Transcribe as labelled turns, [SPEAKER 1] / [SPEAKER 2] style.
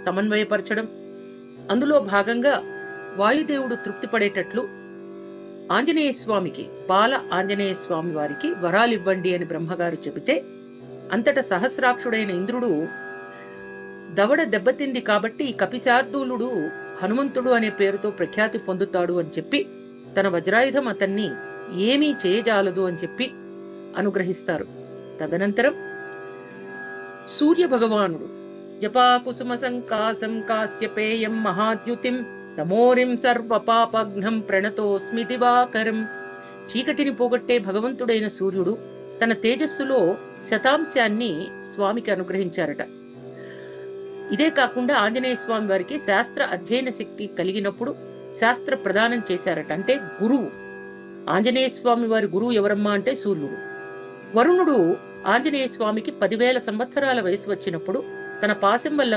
[SPEAKER 1] సమన్వయపరచడం, అందులో భాగంగా వాయుదేవుడు తృప్తి పడేటట్లు ఆంజనేయ స్వామికి, బాల ఆంజనేయ స్వామి వారికి వరాలివ్వండి అని బ్రహ్మగారు చెబితే, అంతట సహస్రాక్షుడైన ఇంద్రుడు దవడ దెబ్బతింది కాబట్టి కపిశార్దూలుడు హనుమంతుడు అనే పేరుతో ప్రఖ్యాతి పొందుతాడు అని చెప్పి, తన వజ్రాయుధం అతన్ని ఏమీ చేయజాలదు అని చెప్పి అనుగ్రహిస్తారు. తదనంతరం సూర్య భగవానుడు జపాకుసుమ సంకాసం కాశ్యపేయం మహాద్యుతిం తమోరిం సర్వ పాపఘ్నం ప్రణతోస్మి దివాకరం. చీకటిని పోగొట్టే భగవంతుడైన సూర్యుడు తన తేజస్సులో శతాంశాన్ని స్వామికి అనుగ్రహించారట. ఇదే కాకుండా ఆంజనేయ స్వామి వారికి శాస్త్ర అధ్యయన శక్తి కలిగినప్పుడు శాస్త్ర ప్రదానం చేశారట. అంటే గురువు, ఆంజనేయ స్వామి వారి గురువు ఎవరమ్మా అంటే సూర్యుడు. వరుణుడు ఆంజనేయ స్వామికి 10,000 సంవత్సరాల వయసు వచ్చినప్పుడు తన పాశం వల్ల